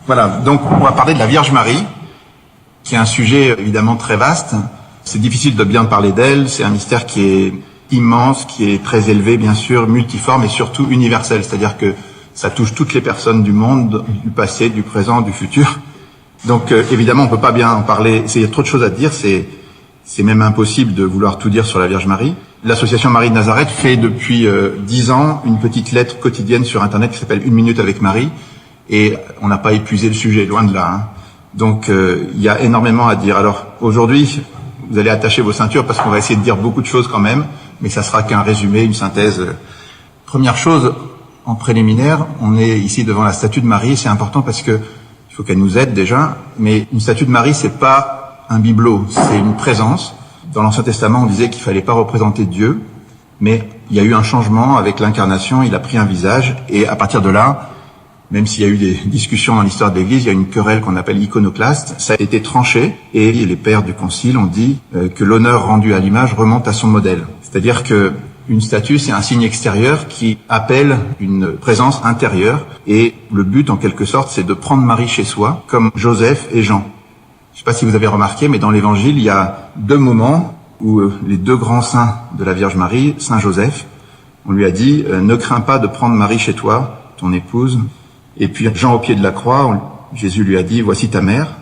Voilà, donc on va parler de la Vierge Marie, qui est un sujet évidemment très vaste. C'est difficile de bien parler d'elle, c'est un mystère qui est immense, qui est très élevé bien sûr, multiforme et surtout universel, c'est-à-dire que ça touche toutes les personnes du monde, du passé, du présent, du futur. Donc évidemment on peut pas bien en parler, il y a trop de choses à dire, c'est même impossible de vouloir tout dire sur la Vierge Marie. L'association Marie de Nazareth fait depuis 10 ans une petite lettre quotidienne sur Internet qui s'appelle 1 minute avec Marie, et on n'a pas épuisé le sujet, loin de là. Hein. Donc il y a énormément à dire. Alors aujourd'hui, vous allez attacher vos ceintures parce qu'on va essayer de dire beaucoup de choses quand même, mais ça sera qu'un résumé, une synthèse. Première chose, en préliminaire, on est ici devant la statue de Marie, c'est important parce que il faut qu'elle nous aide déjà, mais une statue de Marie, c'est pas un bibelot, c'est une présence. Dans l'Ancien Testament, on disait qu'il fallait pas représenter Dieu, mais il y a eu un changement avec l'incarnation, il a pris un visage, et à partir de là, même s'il y a eu des discussions dans l'histoire de l'Église, il y a une querelle qu'on appelle iconoclaste, ça a été tranché, et les pères du Concile ont dit que l'honneur rendu à l'image remonte à son modèle. C'est-à-dire que une statue, c'est un signe extérieur qui appelle une présence intérieure, et le but, en quelque sorte, c'est de prendre Marie chez soi, comme Joseph et Jean. Je ne sais pas si vous avez remarqué, mais dans l'Évangile, il y a 2 moments où les 2 grands saints de la Vierge Marie, Saint Joseph, on lui a dit « Ne crains pas de prendre Marie chez toi, ton épouse ». Et puis Jean au pied de la croix, Jésus lui a dit « Voici ta mère ».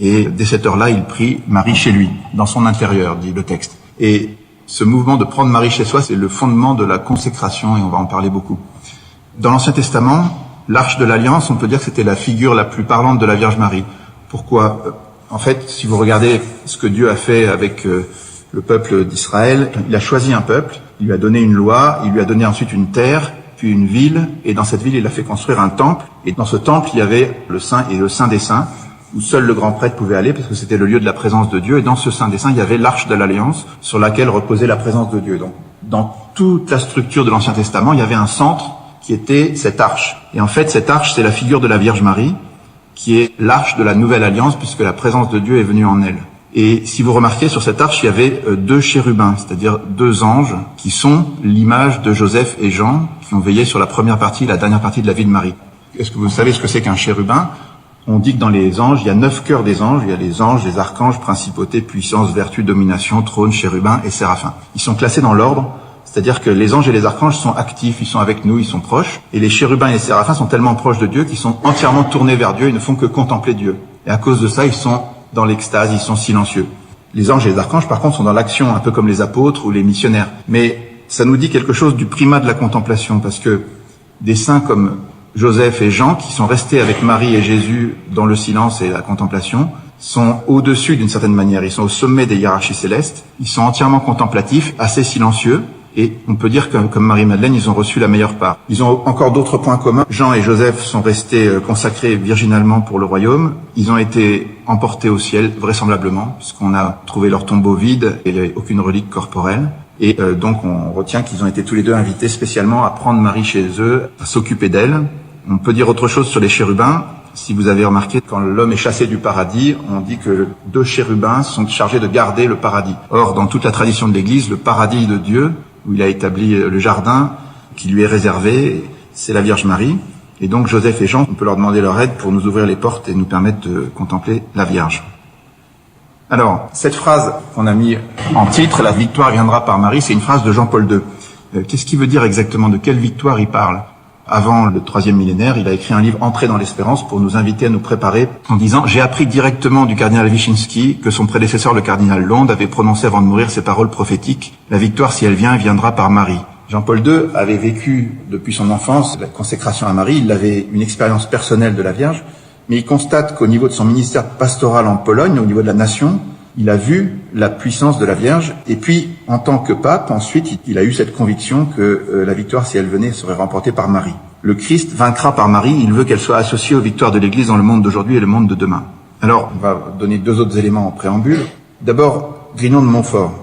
Et dès cette heure-là, il prit Marie chez lui, dans son intérieur, dit le texte. Et ce mouvement de prendre Marie chez soi, c'est le fondement de la consécration, et on va en parler beaucoup. Dans l'Ancien Testament, l'Arche de l'Alliance, on peut dire que c'était la figure la plus parlante de la Vierge Marie. Pourquoi ? En fait, si vous regardez ce que Dieu a fait avec le peuple d'Israël, il a choisi un peuple, il lui a donné une loi, il lui a donné ensuite une terre, puis une ville, et dans cette ville, il a fait construire un temple, et dans ce temple, il y avait le Saint et le Saint des Saints, où seul le grand prêtre pouvait aller, parce que c'était le lieu de la présence de Dieu, et dans ce Saint des Saints, il y avait l'Arche de l'Alliance, sur laquelle reposait la présence de Dieu. Donc, dans toute la structure de l'Ancien Testament, il y avait un centre qui était cette arche. Et en fait, cette arche, c'est la figure de la Vierge Marie, qui est l'arche de la Nouvelle Alliance, puisque la présence de Dieu est venue en elle. Et si vous remarquez, sur cette arche, il y avait 2 chérubins, c'est-à-dire 2 anges, qui sont l'image de Joseph et Jean, qui ont veillé sur la première partie et la dernière partie de la vie de Marie. Est-ce que vous savez ce que c'est qu'un chérubin ? On dit que dans les anges, il y a 9 cœurs des anges, il y a les anges, les archanges, principautés, puissance, vertu, domination, trône, chérubins et séraphins. Ils sont classés dans l'ordre, c'est-à-dire que les anges et les archanges sont actifs, ils sont avec nous, ils sont proches, et les chérubins et les séraphins sont tellement proches de Dieu qu'ils sont entièrement tournés vers Dieu, ils ne font que contempler Dieu. Et à cause de ça, ils sont dans l'extase, ils sont silencieux. Les anges et les archanges, par contre, sont dans l'action, un peu comme les apôtres ou les missionnaires. Mais ça nous dit quelque chose du primat de la contemplation, parce que des saints comme Joseph et Jean, qui sont restés avec Marie et Jésus dans le silence et la contemplation, sont au-dessus d'une certaine manière, ils sont au sommet des hiérarchies célestes, ils sont entièrement contemplatifs, assez silencieux, et on peut dire que, comme Marie-Madeleine, ils ont reçu la meilleure part. Ils ont encore d'autres points communs. Jean et Joseph sont restés consacrés virginalement pour le royaume. Ils ont été emportés au ciel, vraisemblablement, puisqu'on a trouvé leur tombeau vide et il n'y avait aucune relique corporelle. Et donc on retient qu'ils ont été tous les 2 invités spécialement à prendre Marie chez eux, à s'occuper d'elle. On peut dire autre chose sur les chérubins. Si vous avez remarqué, quand l'homme est chassé du paradis, on dit que 2 chérubins sont chargés de garder le paradis. Or, dans toute la tradition de l'Église, le paradis de Dieu, où il a établi le jardin qui lui est réservé, c'est la Vierge Marie. Et donc Joseph et Jean, on peut leur demander leur aide pour nous ouvrir les portes et nous permettre de contempler la Vierge. Alors, cette phrase qu'on a mis en titre, « La victoire viendra par Marie », c'est une phrase de Jean-Paul II. Qu'est-ce qu'il veut dire exactement? De quelle victoire il parle? Avant le 3e millénaire, il a écrit un livre « Entrée dans l'espérance » pour nous inviter à nous préparer en disant « J'ai appris directement du cardinal Wyszynski que son prédécesseur, le cardinal Londe, avait prononcé avant de mourir ces paroles prophétiques « La victoire, si elle vient, viendra par Marie ». Jean-Paul II avait vécu depuis son enfance la consécration à Marie, il avait une expérience personnelle de la Vierge, mais il constate qu'au niveau de son ministère pastoral en Pologne, au niveau de la nation, il a vu la puissance de la Vierge, et puis, en tant que pape, ensuite, il a eu cette conviction que la victoire, si elle venait, serait remportée par Marie. Le Christ vaincra par Marie, il veut qu'elle soit associée aux victoires de l'Église dans le monde d'aujourd'hui et le monde de demain. Alors, on va donner 2 autres éléments en préambule. D'abord, Grignon de Montfort.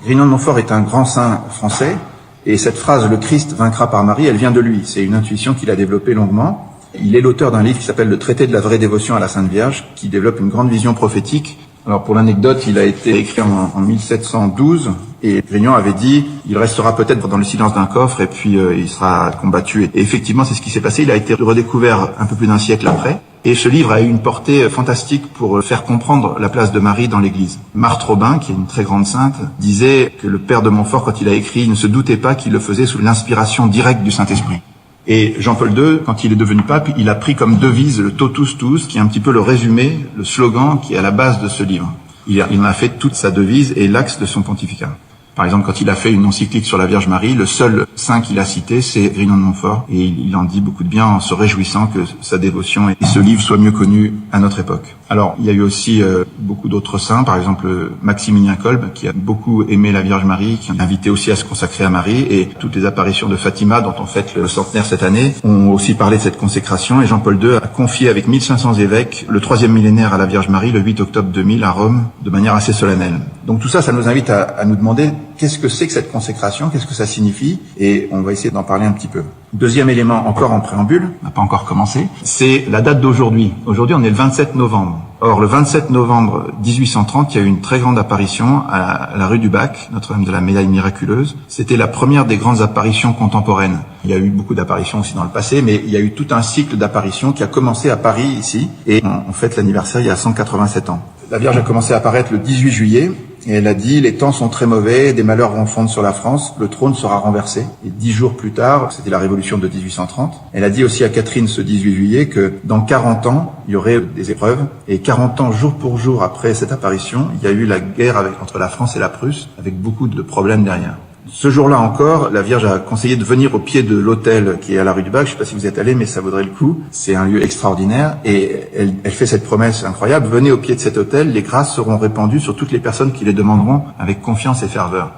Grignon de Montfort est un grand saint français, et cette phrase « Le Christ vaincra par Marie », elle vient de lui. C'est une intuition qu'il a développée longuement. Il est l'auteur d'un livre qui s'appelle « Le traité de la vraie dévotion à la Sainte Vierge », qui développe une grande vision prophétique. Alors pour l'anecdote, il a été écrit en 1712 et Grignon avait dit il restera peut-être dans le silence d'un coffre et puis il sera combattu. Et effectivement, c'est ce qui s'est passé. Il a été redécouvert un peu plus d'1 siècle après. Et ce livre a eu une portée fantastique pour faire comprendre la place de Marie dans l'Église. Marthe Robin, qui est une très grande sainte, disait que le père de Montfort, quand il a écrit, ne se doutait pas qu'il le faisait sous l'inspiration directe du Saint-Esprit. Et Jean-Paul II, quand il est devenu pape, il a pris comme devise le totus tuus, qui est un petit peu le résumé, le slogan qui est à la base de ce livre. Il en a fait toute sa devise et l'axe de son pontificat. Par exemple, quand il a fait une encyclique sur la Vierge Marie, le seul saint qu'il a cité, c'est Grignon de Montfort. Et il en dit beaucoup de bien en se réjouissant que sa dévotion et ce livre soient mieux connus à notre époque. Alors, il y a eu aussi beaucoup d'autres saints, par exemple Maximilien Kolb, qui a beaucoup aimé la Vierge Marie, qui a invité aussi à se consacrer à Marie. Et toutes les apparitions de Fatima, dont on fête le centenaire cette année, ont aussi parlé de cette consécration. Et Jean-Paul II a confié avec 1500 évêques le 3e millénaire à la Vierge Marie le 8 octobre 2000 à Rome, de manière assez solennelle. Donc tout ça, ça nous invite à nous demander qu'est-ce que c'est que cette consécration, qu'est-ce que ça signifie, et on va essayer d'en parler un petit peu. Deuxième élément, encore en préambule, on n'a pas encore commencé, c'est la date d'aujourd'hui. Aujourd'hui, on est le 27 novembre. Or, le 27 novembre 1830, il y a eu une très grande apparition à la rue du Bac, Notre-Dame de la Médaille Miraculeuse. C'était la première des grandes apparitions contemporaines. Il y a eu beaucoup d'apparitions aussi dans le passé, mais il y a eu tout un cycle d'apparitions qui a commencé à Paris, ici, et on fête l'anniversaire il y a 187 ans. La Vierge a commencé à apparaître le 18 juillet, et elle a dit « Les temps sont très mauvais, des malheurs vont fondre sur la France, le trône sera renversé ». Et 10 jours plus tard, c'était la révolution de 1830, elle a dit aussi à Catherine ce 18 juillet que dans 40 ans, il y aurait des épreuves. Et 40 ans, jour pour jour après cette apparition, il y a eu la guerre entre la France et la Prusse, avec beaucoup de problèmes derrière. Ce jour-là encore, la Vierge a conseillé de venir au pied de l'autel qui est à la rue du Bac. Je ne sais pas si vous êtes allés, mais ça vaudrait le coup. C'est un lieu extraordinaire. Et elle fait cette promesse incroyable. Venez au pied de cet autel, les grâces seront répandues sur toutes les personnes qui les demanderont avec confiance et ferveur.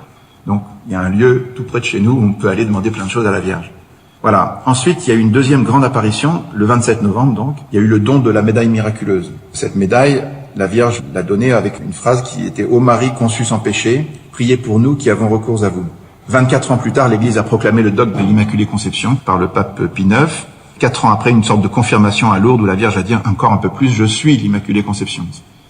Donc, il y a un lieu tout près de chez nous où on peut aller demander plein de choses à la Vierge. Voilà. Ensuite, il y a eu une deuxième grande apparition, le 27 novembre donc. Il y a eu le don de la médaille miraculeuse. Cette médaille, la Vierge l'a donnée avec une phrase qui était « Ô Marie conçue sans péché, priez pour nous qui avons recours à vous ». 24 ans plus tard, l'Église a proclamé le dogme de l'Immaculée Conception par le pape Pie IX. 4 ans après, une sorte de confirmation à Lourdes où la Vierge a dit encore un peu plus « Je suis l'Immaculée Conception ».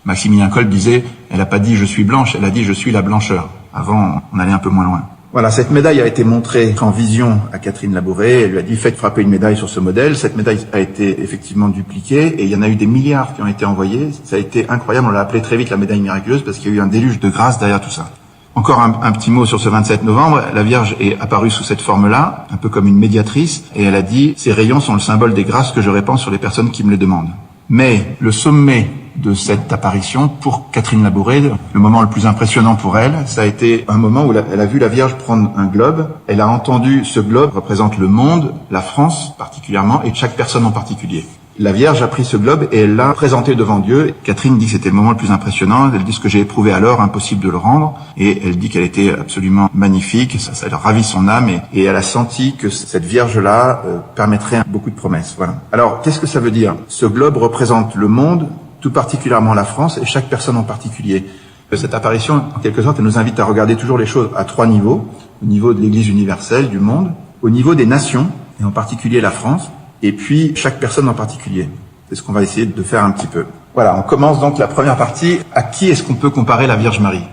Maximilien Kolb disait « Elle n'a pas dit « Je suis blanche », elle a dit « Je suis la blancheur ». Avant, on allait un peu moins loin. Voilà, cette médaille a été montrée en vision à Catherine Labouré. Elle lui a dit « Faites frapper une médaille sur ce modèle ». Cette médaille a été effectivement dupliquée et il y en a eu des milliards qui ont été envoyés. Ça a été incroyable, on l'a appelée très vite la médaille miraculeuse parce qu'il y a eu un déluge de grâce derrière tout ça. Encore un petit mot sur ce 27 novembre. La Vierge est apparue sous cette forme-là, un peu comme une médiatrice, et elle a dit « Ces rayons sont le symbole des grâces que je répands sur les personnes qui me les demandent ». Mais le sommet de cette apparition, pour Catherine Labouré, le moment le plus impressionnant pour elle, ça a été un moment où elle a vu la Vierge prendre un globe. Elle a entendu ce globe représente le monde, la France particulièrement, et chaque personne en particulier. La Vierge a pris ce globe et elle l'a présenté devant Dieu. Catherine dit que c'était le moment le plus impressionnant. Elle dit ce que j'ai éprouvé alors, impossible de le rendre. Et elle dit qu'elle était absolument magnifique. Ça a ravi son âme et elle a senti que cette Vierge-là permettrait beaucoup de promesses. Voilà. Alors, qu'est-ce que ça veut dire? Ce globe représente le monde, tout particulièrement la France et chaque personne en particulier. Cette apparition, en quelque sorte, elle nous invite à regarder toujours les choses à 3 niveaux. Au niveau de l'Église universelle, du monde, au niveau des nations, et en particulier la France, et puis chaque personne en particulier. C'est ce qu'on va essayer de faire un petit peu. Voilà, on commence donc la première partie. À qui est-ce qu'on peut comparer la Vierge Marie?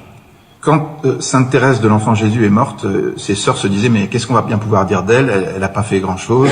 Quand Sainte Thérèse de l'Enfant Jésus est morte, ses sœurs se disaient « Mais qu'est-ce qu'on va bien pouvoir dire d'elle? Elle n'a pas fait grand-chose. »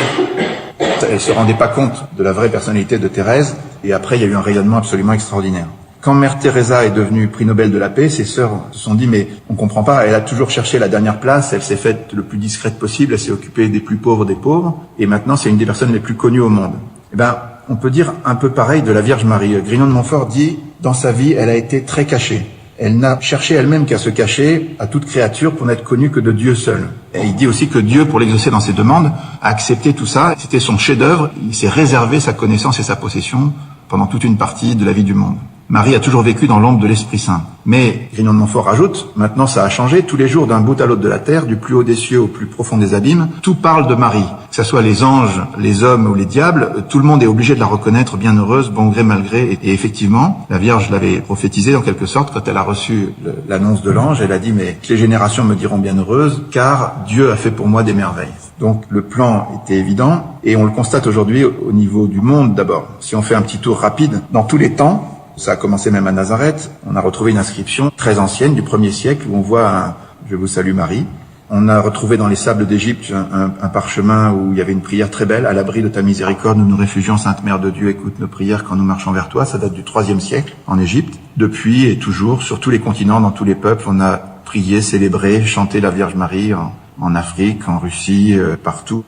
Elle se rendait pas compte de la vraie personnalité de Thérèse. Et après, il y a eu un rayonnement absolument extraordinaire. Quand Mère Teresa est devenue prix Nobel de la paix, ses sœurs se sont dit « Mais on comprend pas, elle a toujours cherché la dernière place, elle s'est faite le plus discrète possible, elle s'est occupée des plus pauvres des pauvres, et maintenant c'est une des personnes les plus connues au monde. » Eh ben, on peut dire un peu pareil de la Vierge Marie. Grignon de Montfort dit « Dans sa vie, elle a été très cachée. Elle n'a cherché elle-même qu'à se cacher à toute créature pour n'être connue que de Dieu seul. » Et il dit aussi que Dieu, pour l'exaucer dans ses demandes, a accepté tout ça. C'était son chef-d'œuvre. Il s'est réservé sa connaissance et sa possession pendant toute une partie de la vie du monde. Marie a toujours vécu dans l'ombre de l'Esprit Saint. Mais, Grignon de Montfort rajoute, maintenant ça a changé, tous les jours d'un bout à l'autre de la terre, du plus haut des cieux au plus profond des abîmes, tout parle de Marie. Que ce soit les anges, les hommes ou les diables, tout le monde est obligé de la reconnaître bienheureuse, bon gré, mal gré. Et effectivement, la Vierge l'avait prophétisé en quelque sorte quand elle a reçu l'annonce de l'ange. Elle a dit, mais les générations me diront bienheureuse, car Dieu a fait pour moi des merveilles. Donc le plan était évident, et on le constate aujourd'hui au niveau du monde d'abord. Si on fait un petit tour rapide, dans tous les temps, ça a commencé même à Nazareth, on a retrouvé une inscription très ancienne du 1er siècle où on voit un « Je vous salue Marie ». On a retrouvé dans les sables d'Égypte un parchemin où il y avait une prière très belle. À l'abri de ta miséricorde, nous nous réfugions, Sainte Mère de Dieu, écoute nos prières quand nous marchons vers toi. Ça date du IIIe siècle en Égypte. Depuis et toujours, sur tous les continents, dans tous les peuples, on a prié, célébré, chanté la Vierge Marie en Afrique, en Russie, partout.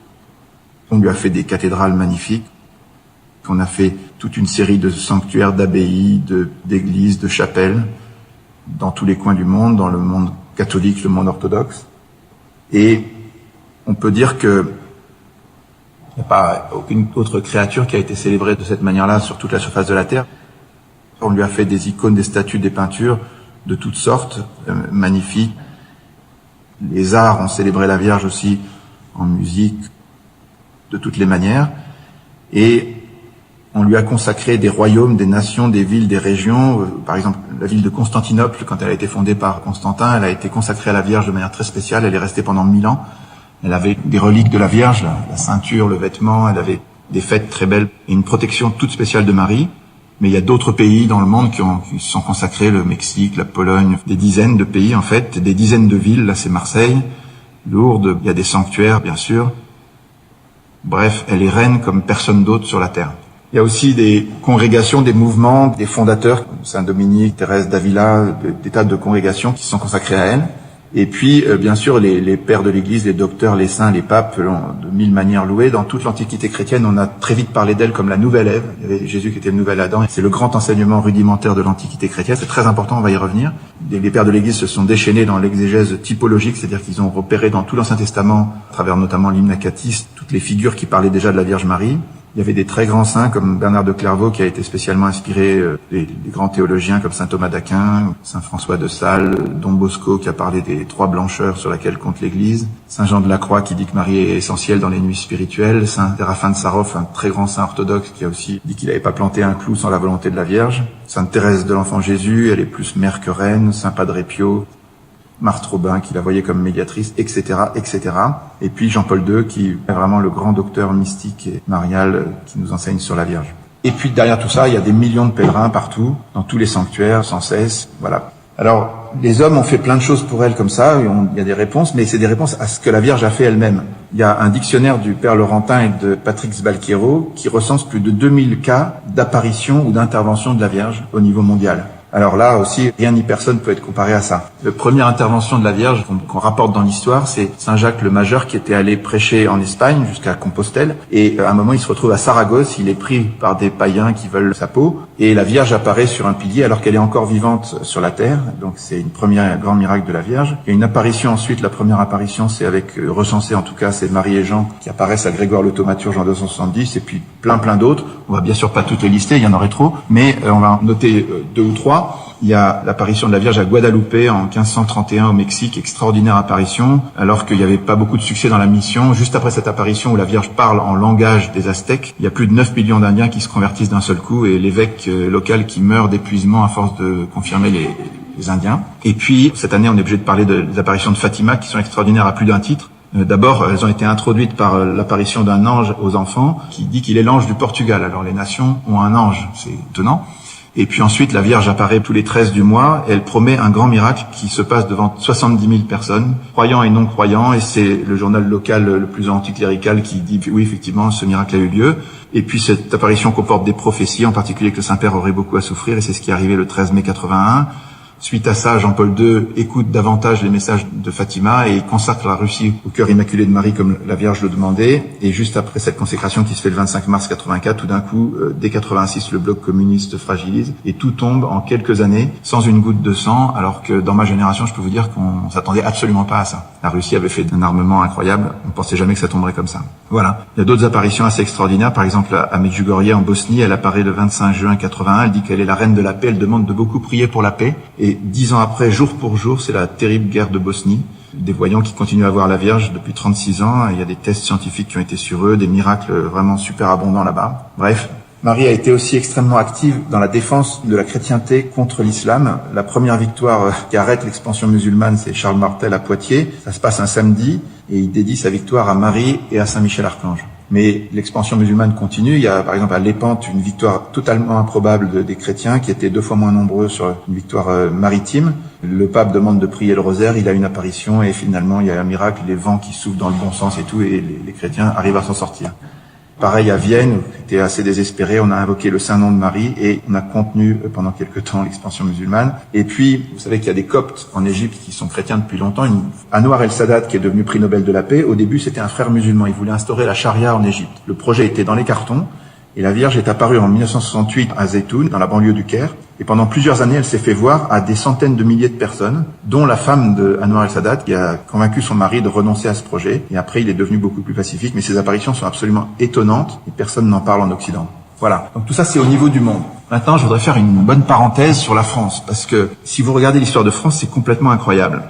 On lui a fait des cathédrales magnifiques. On a fait toute une série de sanctuaires, d'abbayes, d'églises, de chapelles, dans tous les coins du monde, dans le monde catholique, le monde orthodoxe. Et on peut dire que il n'y a pas aucune autre créature qui a été célébrée de cette manière-là sur toute la surface de la Terre. On lui a fait des icônes, des statues, des peintures de toutes sortes, magnifiques. Les arts ont célébré la Vierge aussi en musique, de toutes les manières. Et on lui a consacré des royaumes, des nations, des villes, des régions. Par exemple, la ville de Constantinople, quand elle a été fondée par Constantin, elle a été consacrée à la Vierge de manière très spéciale. Elle est restée pendant 1000 ans. Elle avait des reliques de la Vierge, la ceinture, le vêtement. Elle avait des fêtes très belles et une protection toute spéciale de Marie. Mais il y a d'autres pays dans le monde qui sont consacrés, le Mexique, la Pologne, des dizaines de pays en fait, des dizaines de villes. Là, c'est Marseille, Lourdes. Il y a des sanctuaires, bien sûr. Bref, elle est reine comme personne d'autre sur la terre. Il y a aussi des congrégations, des mouvements, des fondateurs, Saint-Dominique, Thérèse d'Avila, des tas de congrégations qui sont consacrées à elle. Et puis, bien sûr, les pères de l'Église, les docteurs, les saints, les papes, l'ont de mille manières louée. Dans toute l'Antiquité chrétienne, on a très vite parlé d'elle comme la nouvelle Ève. Il y avait Jésus qui était le nouvel Adam. C'est le grand enseignement rudimentaire de l'Antiquité chrétienne. C'est très important, on va y revenir. Les pères de l'Église se sont déchaînés dans l'exégèse typologique, c'est-à-dire qu'ils ont repéré dans tout l'Ancien Testament, à travers notamment l'hymne acatiste, toutes les figures qui parlaient déjà de la Vierge Marie. Il y avait des très grands saints comme Bernard de Clairvaux qui a été spécialement inspiré des grands théologiens comme saint Thomas d'Aquin, saint François de Sales, Don Bosco qui a parlé des 3 blancheurs sur laquelle compte l'Église, saint Jean de la Croix qui dit que Marie est essentielle dans les nuits spirituelles, saint Séraphin de Sarov, un très grand saint orthodoxe qui a aussi dit qu'il n'avait pas planté un clou sans la volonté de la Vierge, sainte Thérèse de l'Enfant Jésus, elle est plus mère que reine, saint Padre Pio, Marthe Robin qui la voyait comme médiatrice, etc., etc. Et puis Jean-Paul II qui est vraiment le grand docteur mystique et marial qui nous enseigne sur la Vierge. Et puis derrière tout ça, il y a des millions de pèlerins partout, dans tous les sanctuaires, sans cesse, voilà. Alors, les hommes ont fait plein de choses pour elle comme ça, il y a des réponses, mais c'est des réponses à ce que la Vierge a fait elle-même. Il y a un dictionnaire du Père Laurentin et de Patrick Sbalquiero qui recense plus de 2000 cas d'apparition ou d'intervention de la Vierge au niveau mondial. Alors là aussi, rien ni personne peut être comparé à ça. La première intervention de la Vierge qu'on rapporte dans l'histoire, c'est Saint Jacques le Majeur qui était allé prêcher en Espagne jusqu'à Compostelle. Et à un moment, il se retrouve à Saragosse, il est pris par des païens qui veulent sa peau. Et la Vierge apparaît sur un pilier alors qu'elle est encore vivante sur la terre. Donc c'est une première grand miracle de la Vierge. Il y a une apparition ensuite, la première apparition, c'est avec, recensé en tout cas, c'est Marie et Jean qui apparaissent à Grégoire le Thaumaturge en 270 et puis plein d'autres. On va bien sûr pas toutes les lister, il y en aurait trop, mais on va en noter 2 ou 3. Il y a l'apparition de la Vierge à Guadalupe en 1531 au Mexique, extraordinaire apparition, alors qu'il n'y avait pas beaucoup de succès dans la mission. Juste après cette apparition où la Vierge parle en langage des Aztèques, il y a plus de 9 millions d'Indiens qui se convertissent d'un seul coup et l'évêque local qui meurt d'épuisement à force de confirmer les Indiens. Et puis, cette année, on est obligé de parler des apparitions de Fatima qui sont extraordinaires à plus d'un titre. D'abord, elles ont été introduites par l'apparition d'un ange aux enfants qui dit qu'il est l'ange du Portugal. Alors les nations ont un ange, c'est étonnant. Et puis ensuite, la Vierge apparaît tous les 13 du mois et elle promet un grand miracle qui se passe devant 70 000 personnes, croyants et non croyants, et c'est le journal local le plus anticlérical qui dit oui, effectivement, ce miracle a eu lieu. Et puis cette apparition comporte des prophéties, en particulier que le Saint-Père aurait beaucoup à souffrir, et c'est ce qui est arrivé le 13 mai 81. Suite à ça, Jean-Paul II écoute davantage les messages de Fatima et il consacre la Russie au cœur immaculé de Marie comme la Vierge le demandait. Et juste après cette consécration qui se fait le 25 mars 84, tout d'un coup, dès 86, le bloc communiste fragilise et tout tombe en quelques années sans une goutte de sang, alors que dans ma génération, je peux vous dire qu'on s'attendait absolument pas à ça. La Russie avait fait un armement incroyable, on pensait jamais que ça tomberait comme ça. Voilà. Il y a d'autres apparitions assez extraordinaires, par exemple à Medjugorje en Bosnie, elle apparaît le 25 juin 81, elle dit qu'elle est la reine de la paix, elle demande de beaucoup prier pour la paix. Et 10 ans après, jour pour jour, c'est la terrible guerre de Bosnie. Des voyants qui continuent à voir la Vierge depuis 36 ans. Il y a des tests scientifiques qui ont été sur eux, des miracles vraiment super abondants là-bas. Bref, Marie a été aussi extrêmement active dans la défense de la chrétienté contre l'islam. La première victoire qui arrête l'expansion musulmane, c'est Charles Martel à Poitiers. Ça se passe un samedi et il dédie sa victoire à Marie et à Saint Michel Archange. Mais l'expansion musulmane continue. Il y a par exemple à Lépante une victoire totalement improbable des chrétiens qui étaient 2 fois moins nombreux sur une victoire maritime. Le pape demande de prier le rosaire, il a une apparition et finalement il y a un miracle, les vents qui soufflent dans le bon sens et tout, et les chrétiens arrivent à s'en sortir. Pareil à Vienne, on était assez désespéré, on a invoqué le Saint-Nom de Marie et on a contenu pendant quelque temps l'expansion musulmane. Et puis, vous savez qu'il y a des Coptes en Égypte qui sont chrétiens depuis longtemps. Anwar el-Sadat, qui est devenu prix Nobel de la paix, au début c'était un frère musulman, il voulait instaurer la charia en Égypte. Le projet était dans les cartons et la Vierge est apparue en 1968 à Zeytoun, dans la banlieue du Caire. Et pendant plusieurs années, elle s'est fait voir à des centaines de milliers de personnes, dont la femme de Anwar el-Sadat, qui a convaincu son mari de renoncer à ce projet. Et après, il est devenu beaucoup plus pacifique. Mais ces apparitions sont absolument étonnantes et personne n'en parle en Occident. Voilà. Donc tout ça, c'est au niveau du monde. Maintenant, je voudrais faire une bonne parenthèse sur la France, parce que si vous regardez l'histoire de France, c'est complètement incroyable.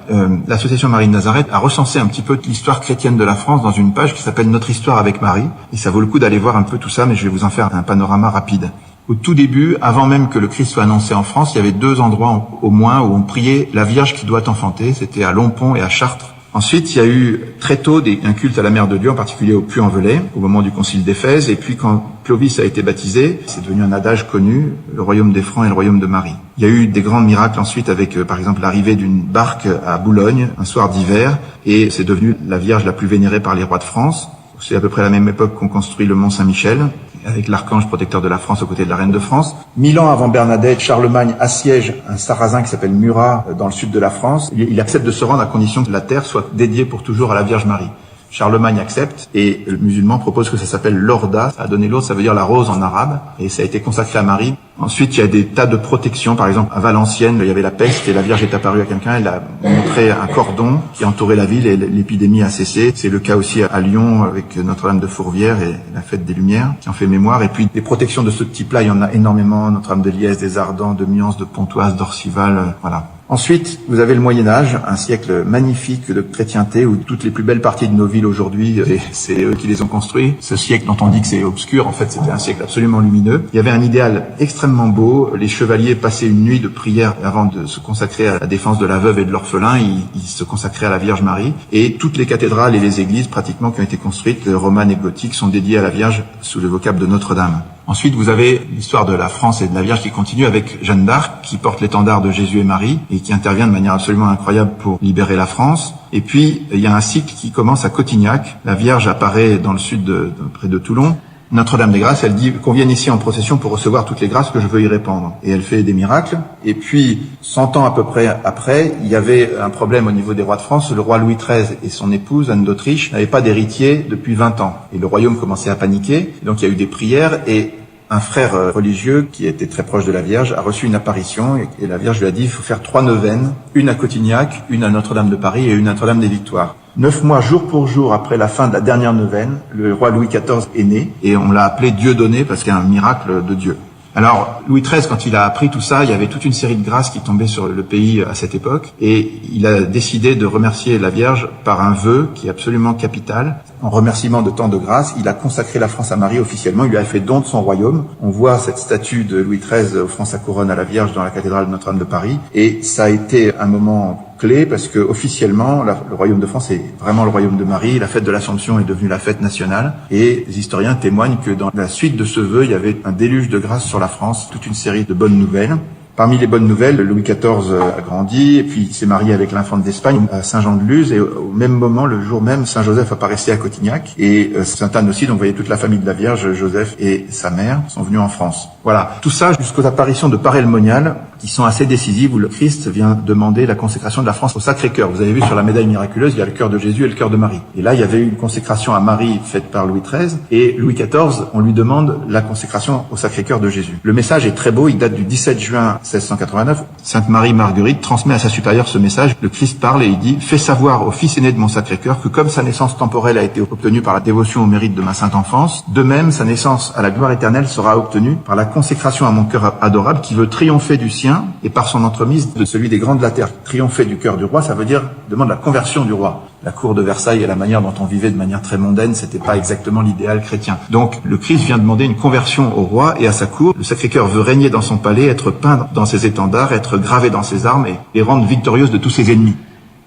L'Association Marie de Nazareth a recensé un petit peu l'histoire chrétienne de la France dans une page qui s'appelle Notre histoire avec Marie. Et ça vaut le coup d'aller voir un peu tout ça, mais je vais vous en faire un panorama rapide. Au tout début, avant même que le Christ soit annoncé en France, il y avait 2 endroits au moins où on priait la Vierge qui doit enfanter. C'était à Longpont et à Chartres. Ensuite, il y a eu très tôt un culte à la Mère de Dieu, en particulier au Puy-en-Velay, au moment du concile d'Éphèse. Et puis quand Clovis a été baptisé, c'est devenu un adage connu, le royaume des Francs et le royaume de Marie. Il y a eu des grands miracles ensuite avec, par exemple, l'arrivée d'une barque à Boulogne, un soir d'hiver, et c'est devenu la Vierge la plus vénérée par les rois de France. C'est à peu près la même époque qu'on construit le Mont Saint-Michel, avec l'archange protecteur de la France aux côtés de la reine de France. 1000 ans avant Bernadette, Charlemagne assiège un sarrasin qui s'appelle Murat dans le sud de la France. Il accepte de se rendre à condition que la terre soit dédiée pour toujours à la Vierge Marie. Charlemagne accepte et le musulman propose que ça s'appelle l'Orda. Ça a donné l'autre, ça veut dire la rose en arabe, et ça a été consacré à Marie. Ensuite, il y a des tas de protections. Par exemple, à Valenciennes, il y avait la peste et la Vierge est apparue à quelqu'un. Elle a montré un cordon qui entourait la ville et l'épidémie a cessé. C'est le cas aussi à Lyon avec Notre-Dame de Fourvière et la fête des Lumières qui en fait mémoire. Et puis, des protections de ce type-là, il y en a énormément. Notre-Dame de Liesse, des Ardents, de Miance, de Pontoise, d'Orcival, voilà. Ensuite, vous avez le Moyen-Âge, un siècle magnifique de chrétienté où toutes les plus belles parties de nos villes aujourd'hui, c'est eux qui les ont construits. Ce siècle dont on dit que c'est obscur, en fait, c'était un siècle absolument lumineux. Il y avait un idéal extrêmement beau. Les chevaliers passaient une nuit de prière avant de se consacrer à la défense de la veuve et de l'orphelin. Ils se consacraient à la Vierge Marie. Et toutes les cathédrales et les églises, pratiquement, qui ont été construites, romanes et gothiques, sont dédiées à la Vierge sous le vocable de Notre-Dame. Ensuite, vous avez l'histoire de la France et de la Vierge qui continue avec Jeanne d'Arc, qui porte l'étendard de Jésus et Marie et qui intervient de manière absolument incroyable pour libérer la France. Et puis, il y a un cycle qui commence à Cotignac. La Vierge apparaît dans le sud, près de Toulon. Notre-Dame des Grâces, elle dit qu'on vienne ici en procession pour recevoir toutes les grâces que je veux y répandre. Et elle fait des miracles. Et puis, 100 ans à peu près après, il y avait un problème au niveau des rois de France. Le roi Louis XIII et son épouse, Anne d'Autriche, n'avaient pas d'héritier depuis 20 ans. Et le royaume commençait à paniquer. Et donc, il y a eu des prières et un frère religieux qui était très proche de la Vierge a reçu une apparition et la Vierge lui a dit il faut faire 3 neuvaines, une à Cotignac, une à Notre-Dame de Paris et une à Notre-Dame des Victoires. 9 mois, jour pour jour, après la fin de la dernière neuvaine, le roi Louis XIV est né et on l'a appelé Dieudonné parce qu'il y a un miracle de Dieu. Alors, Louis XIII, quand il a appris tout ça, il y avait toute une série de grâces qui tombaient sur le pays à cette époque et il a décidé de remercier la Vierge par un vœu qui est absolument capital. En remerciement de tant de grâces, il a consacré la France à Marie officiellement, il lui a fait don de son royaume. On voit cette statue de Louis XIII offrant sa couronne à la Vierge dans la cathédrale de Notre-Dame de Paris et ça a été un moment clé parce que officiellement le royaume de France est vraiment le royaume de Marie. La fête de l'Assomption est devenue la fête nationale et les historiens témoignent que dans la suite de ce vœu, il y avait un déluge de grâce sur la France, toute une série de bonnes nouvelles. Parmi les bonnes nouvelles, Louis XIV a grandi et puis il s'est marié avec l'infante d'Espagne à Saint-Jean-de-Luz et au même moment, le jour même, Saint-Joseph apparaissait à Cotignac et Sainte-Anne aussi, donc vous voyez toute la famille de la Vierge, Joseph et sa mère sont venus en France. Voilà, tout ça jusqu'aux apparitions de Paray-le-Monial qui sont assez décisives où le Christ vient demander la consécration de la France au Sacré-Cœur. Vous avez vu sur la médaille miraculeuse, il y a le cœur de Jésus et le cœur de Marie. Et là, il y avait eu une consécration à Marie faite par Louis XIII et Louis XIV, on lui demande la consécration au Sacré-Cœur de Jésus. Le message est très beau, il date du 17 juin 1689. Sainte Marie-Marguerite transmet à sa supérieure ce message. Le Christ parle et il dit « Fais savoir au fils aîné de mon Sacré-Cœur que comme sa naissance temporelle a été obtenue par la dévotion au mérite de ma sainte enfance, de même sa naissance à la gloire éternelle sera obtenue par la consécration à mon cœur adorable qui veut triompher du sien et par son entremise de celui des grands de la terre. Triompher du cœur du roi, ça veut dire demande la conversion du roi. La cour de Versailles et la manière dont on vivait de manière très mondaine, c'était pas exactement l'idéal chrétien. Donc, le Christ vient demander une conversion au roi et à sa cour. Le Sacré-Cœur veut régner dans son palais, être peint dans ses étendards, être gravé dans ses armes et les rendre victorieuses de tous ses ennemis.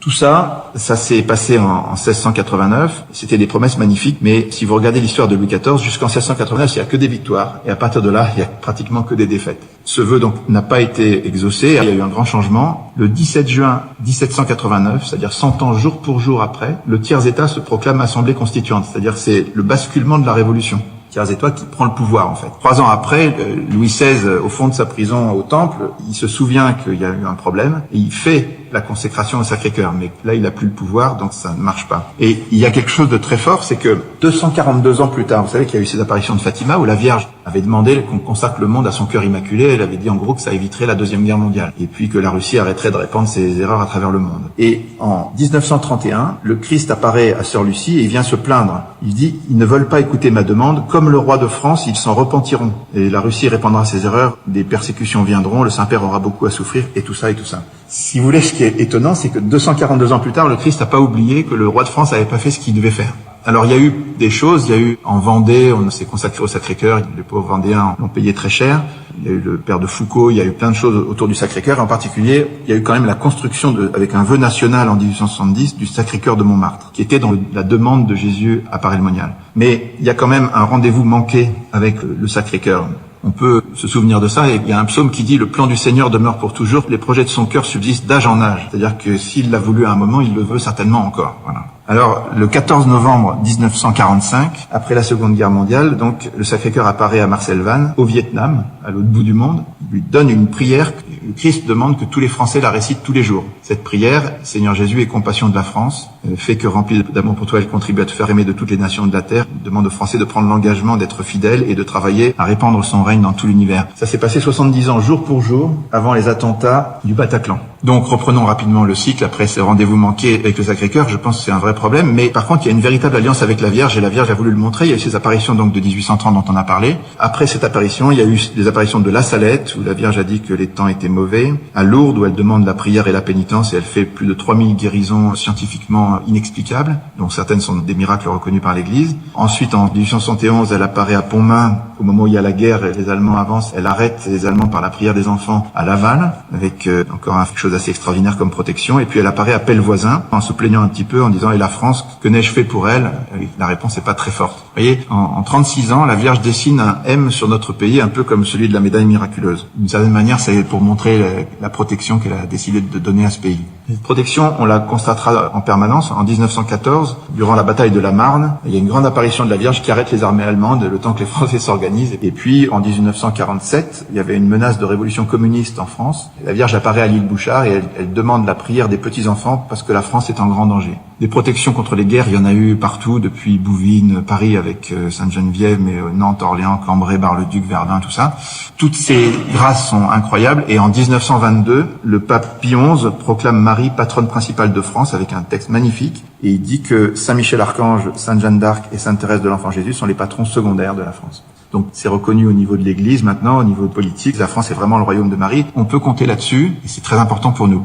Tout ça s'est passé en 1689. C'était des promesses magnifiques, mais si vous regardez l'histoire de Louis XIV, jusqu'en 1689, il n'y a que des victoires, et à partir de là, il y a pratiquement que des défaites. Ce vœu donc n'a pas été exaucé. Il y a eu un grand changement. Le 17 juin 1789, c'est-à-dire 100 ans jour pour jour après, le tiers-État se proclame assemblée constituante, c'est-à-dire c'est le basculement de la Révolution. Tiers-État qui prend le pouvoir, en fait. 3 ans après, Louis XVI, au fond de sa prison au Temple, il se souvient qu'il y a eu un problème et il fait la consécration au Sacré-Cœur. Mais là, il n'a plus le pouvoir, donc ça ne marche pas. Et il y a quelque chose de très fort, c'est que 242 ans plus tard, vous savez qu'il y a eu ces apparitions de Fatima où la Vierge avait demandé qu'on consacre le monde à son cœur immaculé. Elle avait dit en gros que ça éviterait la Deuxième Guerre mondiale et puis que la Russie arrêterait de répandre ses erreurs à travers le monde. Et en 1931, le Christ apparaît à Sœur Lucie et il vient se plaindre. Il dit « Ils ne veulent pas écouter ma demande. Comme le roi de France, ils s'en repentiront. Et la Russie répandra ses erreurs, des persécutions viendront, le Saint-Père aura beaucoup à souffrir, et tout ça, et tout ça. » Si vous voulez, ce qui est étonnant, c'est que 242 ans plus tard, le Christ n'a pas oublié que le roi de France n'avait pas fait ce qu'il devait faire. Alors il y a eu des choses, il y a eu en Vendée, on s'est consacré au Sacré-Cœur, les pauvres Vendéens l'ont payé très cher, il y a eu le père de Foucault, il y a eu plein de choses autour du Sacré-Cœur, en particulier, il y a eu quand même la construction avec un vœu national en 1870 du Sacré-Cœur de Montmartre, qui était dans la demande de Jésus à Paray-le-Monial. Mais il y a quand même un rendez-vous manqué avec le Sacré-Cœur. On peut se souvenir de ça, et il y a un psaume qui dit « Le plan du Seigneur demeure pour toujours, les projets de son cœur subsistent d'âge en âge ». C'est-à-dire que s'il l'a voulu à un moment, il le veut certainement encore. Voilà. Alors, le 14 novembre 1945, après la Seconde Guerre mondiale, donc le Sacré-Cœur apparaît à Marcel Vann, au Vietnam, à l'autre bout du monde. Il lui donne une prière. Le Christ demande que tous les Français la récitent tous les jours. Cette prière, « Seigneur Jésus, aie compassion de la France, fait que remplie d'amour pour toi, elle contribue à te faire aimer de toutes les nations de la terre. » Demande aux Français de prendre l'engagement d'être fidèles et de travailler à répandre son règne dans tout l'univers. Ça s'est passé 70 ans, jour pour jour, avant les attentats du Bataclan. Donc, reprenons rapidement le cycle après ce rendez-vous manqué avec le Sacré-Cœur. Je pense que c'est un vrai problème, mais par contre, il y a une véritable alliance avec la Vierge, et la Vierge a voulu le montrer. Il y a eu ces apparitions donc de 1830 dont on a parlé. Après cette apparition, il y a eu des apparitions de La Salette, où la Vierge a dit que les temps étaient mauvais. À Lourdes, où elle demande la prière et la pénitence, et elle fait plus de 3000 guérisons scientifiquement inexplicables, dont certaines sont des miracles reconnus par l'Église. Ensuite, en 1871, elle apparaît à Pontmain, au moment où il y a la guerre et les Allemands avancent. Elle arrête les Allemands par la prière des enfants à Laval, avec encore quelque chose assez extraordinaire comme protection. Et puis elle apparaît à Pellevoisin, en se plaignant un petit peu, en disant « Et la France, que n'ai-je fait pour elle ?» La réponse n'est pas très forte. Vous voyez, en 36 ans, la Vierge dessine un M sur notre pays, un peu comme celui de la médaille miraculeuse. D'une certaine manière, c'est pour montrer la protection qu'elle a décidé de donner à ce pays. Cette protection, on la constatera en permanence. En 1914, durant la bataille de la Marne, il y a une grande apparition de la Vierge qui arrête les armées allemandes le temps que les Français s'organisent. Et puis, en 1947, il y avait une menace de révolution communiste en France. La Vierge apparaît à l'île Bouchard et elle demande la prière des petits-enfants parce que la France est en grand danger. Des protections contre les guerres, il y en a eu partout, depuis Bouvines, Paris avec Sainte-Geneviève, mais Nantes, Orléans, Cambrai, Bar-le-Duc, Verdun, tout ça. Toutes ces grâces sont incroyables. Et en 1922, le pape Pie XI proclame Marie patronne principale de France avec un texte magnifique. Et il dit que Saint-Michel-Archange, Sainte Jeanne d'Arc et Sainte-Thérèse de l'Enfant Jésus sont les patrons secondaires de la France. Donc c'est reconnu au niveau de l'Église maintenant, au niveau politique. La France est vraiment le royaume de Marie. On peut compter là-dessus et c'est très important pour nous.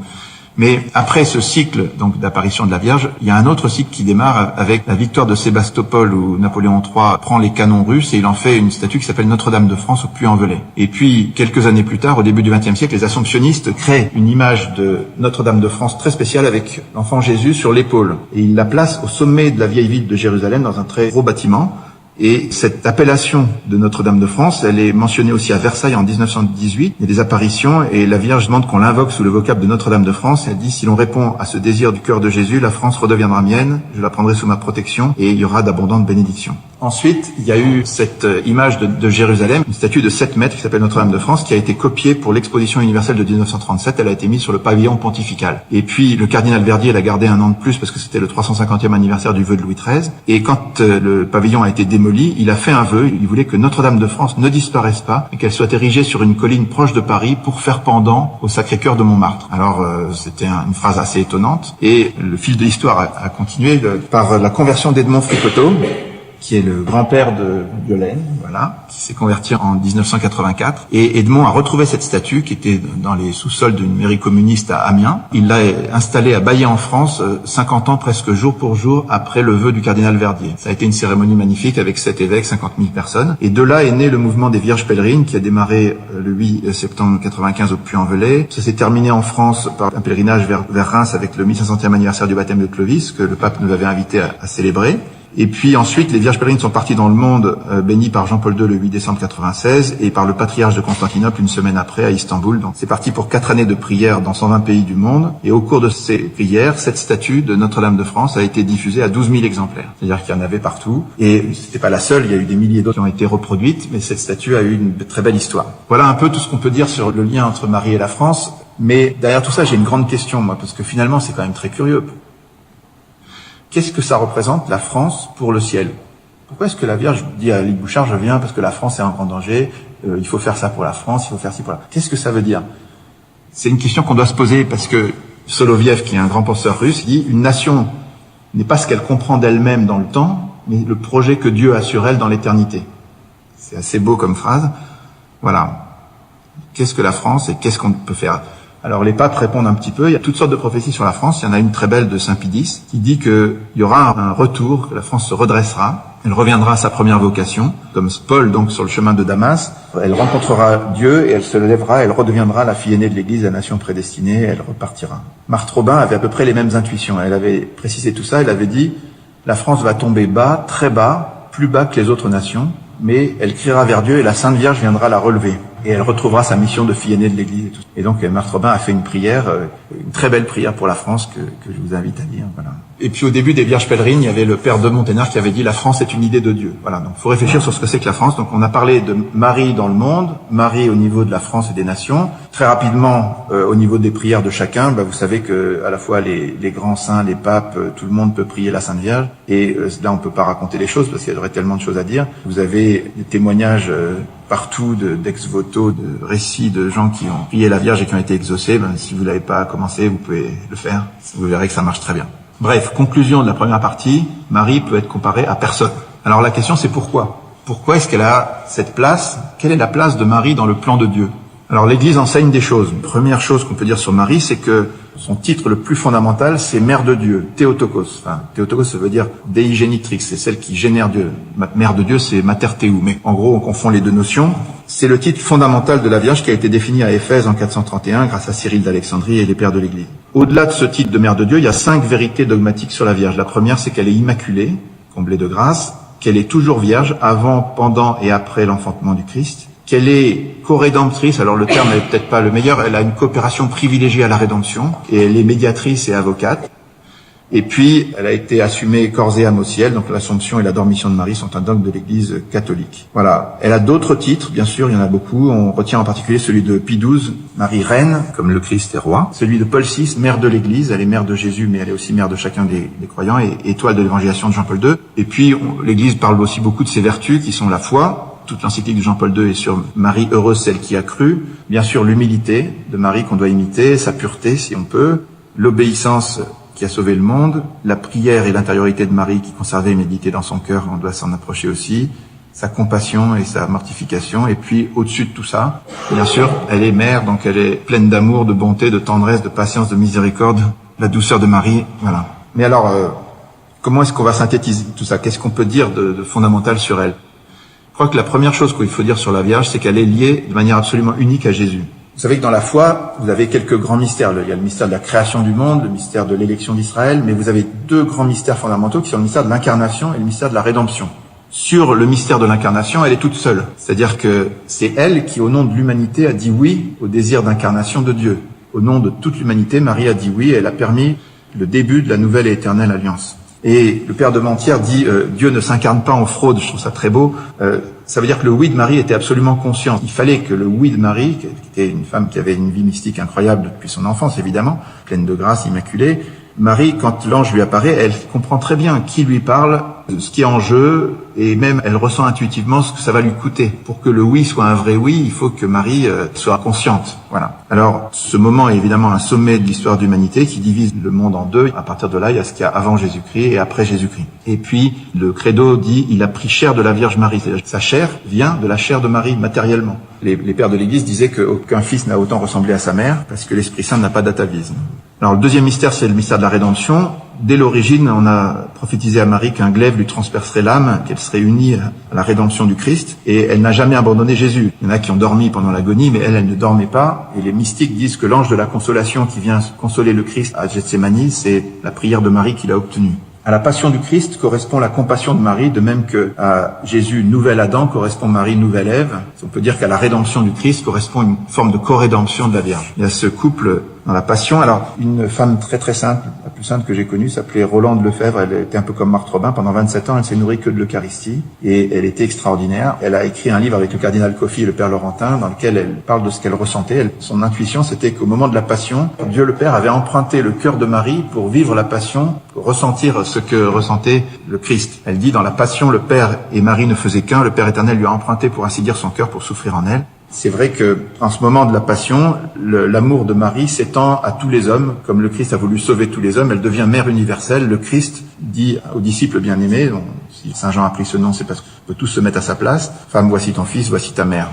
Mais après ce cycle donc d'apparition de la Vierge, il y a un autre cycle qui démarre avec la victoire de Sébastopol où Napoléon III prend les canons russes et il en fait une statue qui s'appelle Notre-Dame de France au Puy-en-Velay. Et puis quelques années plus tard, au début du XXe siècle, les assomptionnistes créent une image de Notre-Dame de France très spéciale avec l'enfant Jésus sur l'épaule. Et ils la placent au sommet de la vieille ville de Jérusalem dans un très gros bâtiment. Et cette appellation de Notre-Dame de France, elle est mentionnée aussi à Versailles en 1918. Il y a des apparitions et la Vierge demande qu'on l'invoque sous le vocable de Notre-Dame de France. Elle dit, si l'on répond à ce désir du cœur de Jésus, la France redeviendra mienne, je la prendrai sous ma protection et il y aura d'abondantes bénédictions. Ensuite, il y a eu cette image de Jérusalem, une statue de 7 mètres qui s'appelle Notre-Dame de France, qui a été copiée pour l'exposition universelle de 1937. Elle a été mise sur le pavillon pontifical. Et puis, le cardinal Verdier, elle a gardé un an de plus parce que c'était le 350e anniversaire du vœu de Louis XIII. Et quand le pavillon a été démoli, il a fait un vœu. Il voulait que Notre-Dame de France ne disparaisse pas et qu'elle soit érigée sur une colline proche de Paris pour faire pendant au Sacré-Cœur de Montmartre. Alors, c'était une phrase assez étonnante. Et le fil de l'histoire a continué par la conversion d'Edmond Fricoteau, qui est le grand-père de Violaine, voilà. voilà, qui s'est converti en 1984. Et Edmond a retrouvé cette statue qui était dans les sous-sols d'une mairie communiste à Amiens. Il l'a installée à Baillet en France, 50 ans presque jour pour jour après le vœu du cardinal Verdier. Ça a été une cérémonie magnifique avec 7 évêques, 50 000 personnes. Et de là est né le mouvement des Vierges pèlerines qui a démarré le 8 septembre 95 au Puy-en-Velay. Ça s'est terminé en France par un pèlerinage vers Reims avec le 1500e anniversaire du baptême de Clovis que le pape nous avait invité à célébrer. Et puis ensuite, les Vierges pèlerines sont parties dans le monde, bénies par Jean-Paul II le 8 décembre 96 et par le patriarche de Constantinople une semaine après à Istanbul. Donc c'est parti pour 4 années de prières dans 120 pays du monde. Et au cours de ces prières, cette statue de Notre-Dame de France a été diffusée à 12 000 exemplaires. C'est-à-dire qu'il y en avait partout. Et c'était pas la seule, il y a eu des milliers d'autres qui ont été reproduites, mais cette statue a eu une très belle histoire. Voilà un peu tout ce qu'on peut dire sur le lien entre Marie et la France. Mais derrière tout ça, j'ai une grande question, moi, parce que finalement, c'est quand même très curieux. Qu'est-ce que ça représente, la France, pour le ciel? Pourquoi est-ce que la Vierge dit à Lise Bouchard, je viens parce que la France est en grand danger, il faut faire ça pour la France, il faut faire ci pour la... Qu'est-ce que ça veut dire? C'est une question qu'on doit se poser parce que Soloviev, qui est un grand penseur russe, dit une nation n'est pas ce qu'elle comprend d'elle-même dans le temps, mais le projet que Dieu a sur elle dans l'éternité. C'est assez beau comme phrase. Voilà. Qu'est-ce que la France et qu'est-ce qu'on peut faire? Alors les papes répondent un petit peu, il y a toutes sortes de prophéties sur la France, il y en a une très belle de Saint Pie X qui dit qu'il y aura un retour, que la France se redressera, elle reviendra à sa première vocation, comme Paul donc sur le chemin de Damas, elle rencontrera Dieu et elle se lèvera, elle redeviendra la fille aînée de l'Église, la nation prédestinée, elle repartira. Marthe Robin avait à peu près les mêmes intuitions, elle avait précisé tout ça, elle avait dit la France va tomber bas, très bas, plus bas que les autres nations, mais elle criera vers Dieu et la Sainte Vierge viendra la relever. Et elle retrouvera sa mission de fille aînée de l'Église. Et tout. Et donc, Marthe Robin a fait une prière, une très belle prière pour la France que je vous invite à lire. Voilà. Et puis, au début des Vierges pèlerines, il y avait le père de Monténard qui avait dit « La France est une idée de Dieu ». Voilà, donc il faut réfléchir sur ce que c'est que la France. Donc, on a parlé de Marie dans le monde, Marie au niveau de la France et des nations. Très rapidement, au niveau des prières de chacun, vous savez que à la fois les grands saints, les papes, tout le monde peut prier la Sainte Vierge. Et là, on peut pas raconter les choses parce qu'il y aurait tellement de choses à dire. Vous avez des témoignages partout d'ex-voto, de récits de gens qui ont prié la Vierge et qui ont été exaucés. Si vous l'avez pas commencé, vous pouvez le faire. Vous verrez que ça marche très bien. Bref, conclusion de la première partie, Marie peut être comparée à personne. Alors la question c'est pourquoi? Pourquoi est-ce qu'elle a cette place? Quelle est la place de Marie dans le plan de Dieu? Alors l'Église enseigne des choses. Une première chose qu'on peut dire sur Marie, c'est que son titre le plus fondamental, c'est Mère de Dieu, Théotokos. Enfin, Théotokos, ça veut dire Dei Genitrix, c'est celle qui génère Dieu. Mère de Dieu, c'est Mater Theou. Mais en gros, on confond les deux notions. C'est le titre fondamental de la Vierge qui a été défini à Éphèse en 431 grâce à Cyril d'Alexandrie et les pères de l'Église. Au-delà de ce titre de Mère de Dieu, il y a 5 vérités dogmatiques sur la Vierge. La première, c'est qu'elle est immaculée, comblée de grâce, qu'elle est toujours vierge avant, pendant et après l'enfantement du Christ, qu'elle est co-rédemptrice, alors le terme n'est peut-être pas le meilleur, elle a une coopération privilégiée à la rédemption, et elle est médiatrice et avocate. Et puis, elle a été assumée corps et âme au ciel, donc l'Assomption et la Dormition de Marie sont un dogme de l'Église catholique. Voilà. Elle a d'autres titres, bien sûr, il y en a beaucoup. On retient en particulier celui de Pie XII, Marie Reine, comme le Christ est roi. Celui de Paul VI, mère de l'Église, elle est mère de Jésus, mais elle est aussi mère de chacun des croyants, et étoile de l'évangélisation de Jean-Paul II. Et puis, l'Église parle aussi beaucoup de ses vertus, qui sont la foi. Toute l'encyclique de Jean-Paul II est sur Marie, heureuse celle qui a cru. Bien sûr, l'humilité de Marie qu'on doit imiter, sa pureté si on peut, l'obéissance qui a sauvé le monde, la prière et l'intériorité de Marie qui conservait et méditait dans son cœur, on doit s'en approcher aussi, sa compassion et sa mortification, et puis au-dessus de tout ça, bien sûr, elle est mère, donc elle est pleine d'amour, de bonté, de tendresse, de patience, de miséricorde, la douceur de Marie, voilà. Mais alors, comment est-ce qu'on va synthétiser tout ça? Qu'est-ce qu'on peut dire de fondamental sur elle? Je crois que la première chose qu'il faut dire sur la Vierge, c'est qu'elle est liée de manière absolument unique à Jésus. Vous savez que dans la foi, vous avez quelques grands mystères. Il y a le mystère de la création du monde, le mystère de l'élection d'Israël, mais vous avez 2 grands mystères fondamentaux qui sont le mystère de l'incarnation et le mystère de la rédemption. Sur le mystère de l'incarnation, elle est toute seule. C'est-à-dire que c'est elle qui, au nom de l'humanité, a dit oui au désir d'incarnation de Dieu. Au nom de toute l'humanité, Marie a dit oui et elle a permis le début de la nouvelle et éternelle alliance. Et le père de Mentière dit Dieu ne s'incarne pas en fraude, je trouve ça très beau. Ça veut dire que le oui de Marie était absolument conscient. Il fallait que le oui de Marie, qui était une femme qui avait une vie mystique incroyable depuis son enfance évidemment, pleine de grâce, immaculée, Marie, quand l'ange lui apparaît, elle comprend très bien qui lui parle, ce qui est en jeu, et même elle ressent intuitivement ce que ça va lui coûter. Pour que le oui soit un vrai oui, il faut que Marie soit consciente. Voilà. Alors, ce moment est évidemment un sommet de l'histoire de l'humanité qui divise le monde en deux. À partir de là, il y a ce qu'il y a avant Jésus-Christ et après Jésus-Christ. Et puis, le credo dit, il a pris chair de la Vierge Marie. C'est-à-dire, sa chair vient de la chair de Marie, matériellement. Les pères de l'Église disaient qu'aucun fils n'a autant ressemblé à sa mère, parce que l'Esprit Saint n'a pas d'atavisme. Alors, le deuxième mystère, c'est le mystère de la rédemption. Dès l'origine, on a prophétisé à Marie qu'un glaive lui transpercerait l'âme, qu'elle serait unie à la rédemption du Christ, et elle n'a jamais abandonné Jésus. Il y en a qui ont dormi pendant l'agonie, mais elle ne dormait pas, et les mystiques disent que l'ange de la consolation qui vient consoler le Christ à Gethsémani, c'est la prière de Marie qu'il a obtenue. À la passion du Christ correspond la compassion de Marie, de même que à Jésus, nouvel Adam, correspond Marie, nouvelle Ève. On peut dire qu'à la rédemption du Christ correspond une forme de co-rédemption de la Vierge. Il y a ce couple dans la passion. Alors, une femme très très sainte, la plus sainte que j'ai connue, s'appelait Rolande Lefebvre. Elle était un peu comme Marthe Robin. Pendant 27 ans, elle s'est nourrie que de l'Eucharistie et elle était extraordinaire. Elle a écrit un livre avec le cardinal Coffi et le père Laurentin dans lequel elle parle de ce qu'elle ressentait. Son intuition, c'était qu'au moment de la passion, Dieu le Père avait emprunté le cœur de Marie pour vivre la passion, pour ressentir ce que ressentait le Christ. Elle dit, dans la passion, le Père et Marie ne faisaient qu'un. Le Père éternel lui a emprunté, pour ainsi dire, son cœur pour souffrir en elle. C'est vrai que, en ce moment de la passion, l'amour de Marie s'étend à tous les hommes. Comme le Christ a voulu sauver tous les hommes, elle devient mère universelle. Le Christ dit aux disciples bien-aimés, dont si Saint Jean a pris ce nom, c'est parce qu'on peut tous se mettre à sa place. Femme, voici ton fils, voici ta mère.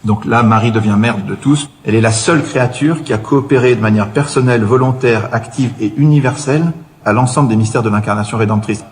Donc là, Marie devient mère de tous. Elle est la seule créature qui a coopéré de manière personnelle, volontaire, active et universelle à l'ensemble des mystères de l'incarnation rédemptrice.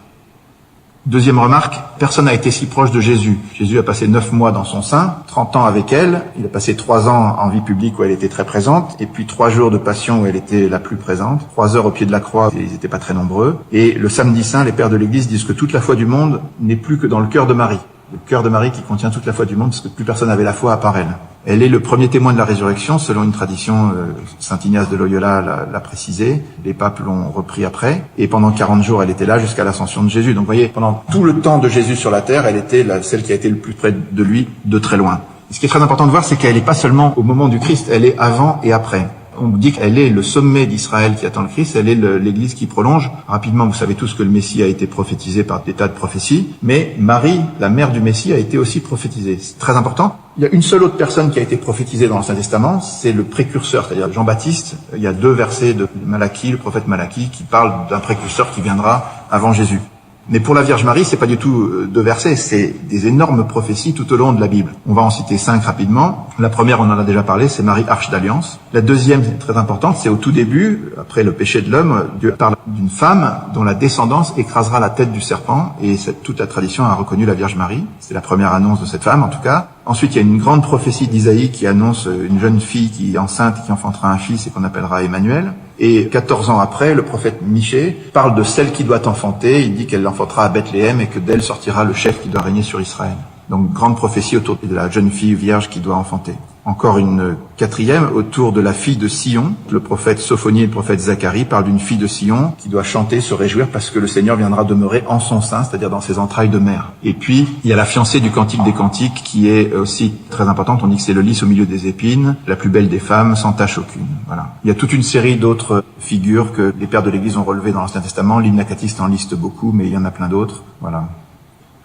Deuxième remarque, personne n'a été si proche de Jésus. Jésus a passé 9 mois dans son sein, 30 ans avec elle, il a passé 3 ans en vie publique où elle était très présente, et puis 3 jours de passion où elle était la plus présente, 3 heures au pied de la croix, ils n'étaient pas très nombreux. Et le samedi saint, les pères de l'Église disent que toute la foi du monde n'est plus que dans le cœur de Marie. Le cœur de Marie qui contient toute la foi du monde, parce que plus personne n'avait la foi à part elle. Elle est le premier témoin de la résurrection, selon une tradition, saint Ignace de Loyola l'a précisé, les papes l'ont repris après, et pendant 40 jours, elle était là jusqu'à l'ascension de Jésus. Donc vous voyez, pendant tout le temps de Jésus sur la terre, elle était celle qui a été le plus près de lui, de très loin. Et ce qui est très important de voir, c'est qu'elle n'est pas seulement au moment du Christ, elle est avant et après. On dit qu'elle est le sommet d'Israël qui attend le Christ, elle est l'Église qui prolonge. Rapidement, vous savez tous que le Messie a été prophétisé par des tas de prophéties, mais Marie, la mère du Messie, a été aussi prophétisée. C'est très important. Il y a une seule autre personne qui a été prophétisée dans l'Ancien Testament, c'est le précurseur, c'est-à-dire Jean-Baptiste. Il y a 2 versets de Malachie, le prophète Malachie, qui parlent d'un précurseur qui viendra avant Jésus. Mais pour la Vierge Marie, c'est pas du tout 2 versets, c'est des énormes prophéties tout au long de la Bible. On va en citer 5 rapidement. La première, on en a déjà parlé, c'est Marie, arche d'alliance. La deuxième, très importante, c'est au tout début, après le péché de l'homme, Dieu parle d'une femme dont la descendance écrasera la tête du serpent, et toute la tradition a reconnu la Vierge Marie. C'est la première annonce de cette femme, en tout cas. Ensuite, il y a une grande prophétie d'Isaïe qui annonce une jeune fille qui est enceinte et qui enfantera un fils et qu'on appellera Emmanuel. Et 14 ans après, le prophète Michée parle de celle qui doit enfanter. Il dit qu'elle l'enfantera à Bethléem et que d'elle sortira le chef qui doit régner sur Israël. Donc, grande prophétie autour de la jeune fille vierge qui doit enfanter. Encore une 4e autour de la fille de Sion. Le prophète Sophonie et le prophète Zacharie parlent d'une fille de Sion qui doit chanter, se réjouir parce que le Seigneur viendra demeurer en son sein, c'est-à-dire dans ses entrailles de mère. Et puis, il y a la fiancée du Cantique des Cantiques qui est aussi très importante. On dit que c'est le lys au milieu des épines, la plus belle des femmes, sans tache aucune. Voilà. Il y a toute une série d'autres figures que les pères de l'Église ont relevées dans l'Ancien Testament. L'hymne acatiste en liste beaucoup, mais il y en a plein d'autres. Voilà.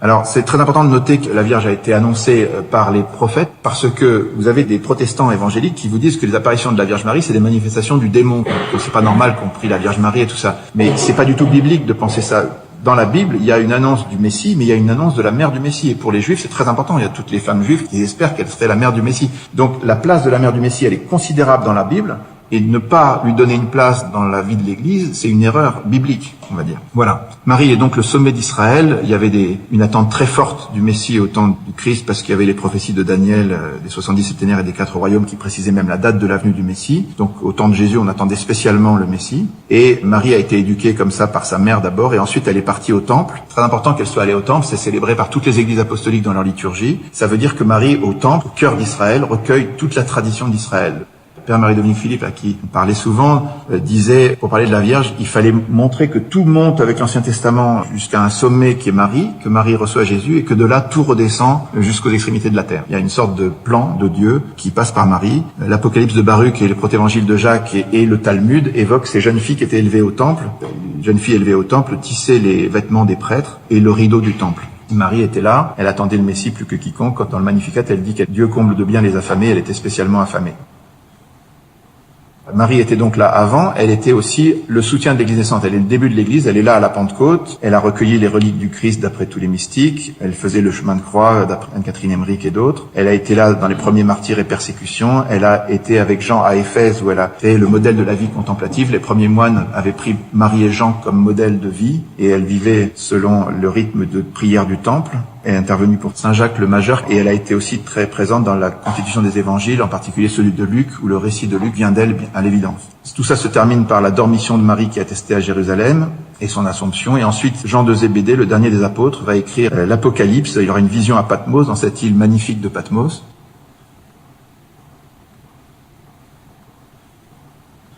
Alors, c'est très important de noter que la Vierge a été annoncée par les prophètes, parce que vous avez des protestants évangéliques qui vous disent que les apparitions de la Vierge Marie, c'est des manifestations du démon, que c'est pas normal qu'on prie la Vierge Marie et tout ça. Mais c'est pas du tout biblique de penser ça. Dans la Bible, il y a une annonce du Messie, mais il y a une annonce de la mère du Messie. Et pour les Juifs, c'est très important. Il y a toutes les femmes juives qui espèrent qu'elle serait la mère du Messie. Donc, la place de la mère du Messie, elle est considérable dans la Bible. Et ne pas lui donner une place dans la vie de l'Église, c'est une erreur biblique, on va dire. Voilà. Marie est donc le sommet d'Israël. Il y avait une attente très forte du Messie au temps du Christ, parce qu'il y avait les prophéties de Daniel, des 70 septénaires et des 4 royaumes qui précisaient même la date de la venue du Messie. Donc au temps de Jésus, on attendait spécialement le Messie. Et Marie a été éduquée comme ça par sa mère d'abord, et ensuite elle est partie au temple. Très important qu'elle soit allée au temple, c'est célébré par toutes les églises apostoliques dans leur liturgie. Ça veut dire que Marie, au temple, au cœur d'Israël, recueille toute la tradition d'Israël. Père Marie-Dominique Philippe, à qui on parlait souvent, disait, pour parler de la Vierge, il fallait montrer que tout monte avec l'Ancien Testament jusqu'à un sommet qui est Marie, que Marie reçoit Jésus, et que de là, tout redescend jusqu'aux extrémités de la terre. Il y a une sorte de plan de Dieu qui passe par Marie. L'Apocalypse de Baruch et le protévangile de Jacques et le Talmud évoquent ces jeunes filles qui étaient élevées au temple. Les jeunes filles élevées au temple tissaient les vêtements des prêtres et le rideau du temple. Marie était là, elle attendait le Messie plus que quiconque. Quand dans le Magnificat, elle dit que Dieu comble de bien les affamés, elle était spécialement affamée. Marie était donc là avant, elle était aussi le soutien de l'Église naissante. Elle est le début de l'Église, elle est là à la Pentecôte, elle a recueilli les reliques du Christ d'après tous les mystiques, elle faisait le chemin de croix d'après Anne-Catherine Emmerich et d'autres. Elle a été là dans les premiers martyrs et persécutions, elle a été avec Jean à Éphèse où elle a créé le modèle de la vie contemplative. Les premiers moines avaient pris Marie et Jean comme modèle de vie et elle vivait selon le rythme de prière du temple. Elle est intervenue pour Saint Jacques le Majeur et elle a été aussi très présente dans la constitution des évangiles, en particulier celui de Luc, où le récit de Luc vient d'elle à l'évidence. Tout ça se termine par la dormition de Marie qui est attestée à Jérusalem et son Assomption. Et ensuite, Jean de Zébédée, le dernier des apôtres, va écrire l'Apocalypse. Il aura une vision à Patmos, dans cette île magnifique de Patmos.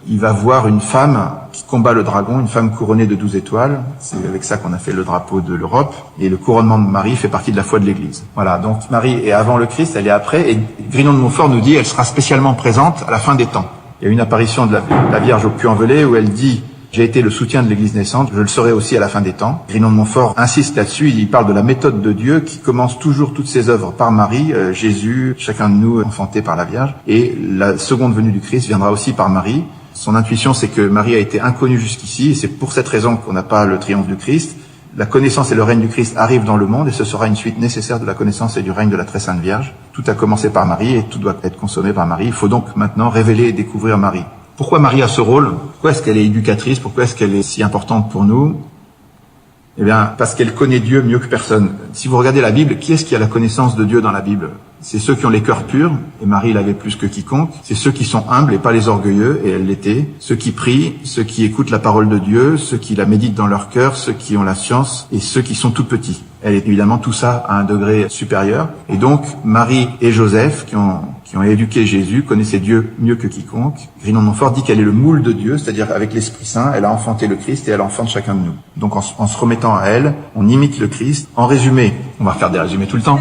Il va voir une femme qui combat le dragon, une femme couronnée de 12 étoiles. C'est avec ça qu'on a fait le drapeau de l'Europe. Et le couronnement de Marie fait partie de la foi de l'Église. Voilà, donc Marie est avant le Christ, elle est après. Et Grignon de Montfort nous dit qu'elle sera spécialement présente à la fin des temps. Il y a une apparition de la Vierge au Puy-en-Velay où elle dit « J'ai été le soutien de l'Église naissante, je le serai aussi à la fin des temps ». Grignon de Montfort insiste là-dessus, il parle de la méthode de Dieu qui commence toujours toutes ses œuvres par Marie, Jésus, chacun de nous enfanté par la Vierge. Et la seconde venue du Christ viendra aussi par Marie. Son intuition, c'est que Marie a été inconnue jusqu'ici, et c'est pour cette raison qu'on n'a pas le triomphe du Christ. La connaissance et le règne du Christ arrivent dans le monde, et ce sera une suite nécessaire de la connaissance et du règne de la très sainte Vierge. Tout a commencé par Marie, et tout doit être consommé par Marie. Il faut donc maintenant révéler et découvrir Marie. Pourquoi Marie a ce rôle? Pourquoi est-ce qu'elle est éducatrice? Pourquoi est-ce qu'elle est si importante pour nous? Eh bien, parce qu'elle connaît Dieu mieux que personne. Si vous regardez la Bible, qui est-ce qui a la connaissance de Dieu dans la Bible? C'est ceux qui ont les cœurs purs, et Marie l'avait plus que quiconque. C'est ceux qui sont humbles et pas les orgueilleux, et elle l'était. Ceux qui prient, ceux qui écoutent la parole de Dieu, ceux qui la méditent dans leur cœur, ceux qui ont la science, et ceux qui sont tout petits. Elle est évidemment tout ça à un degré supérieur. Et donc, Marie et Joseph, qui ont éduqué Jésus, connaissaient Dieu mieux que quiconque. Grignon de Montfort dit qu'elle est le moule de Dieu, c'est-à-dire avec l'Esprit Saint, elle a enfanté le Christ et elle enfante chacun de nous. Donc en se remettant à elle, on imite le Christ. En résumé, on va faire des résumés tout le temps.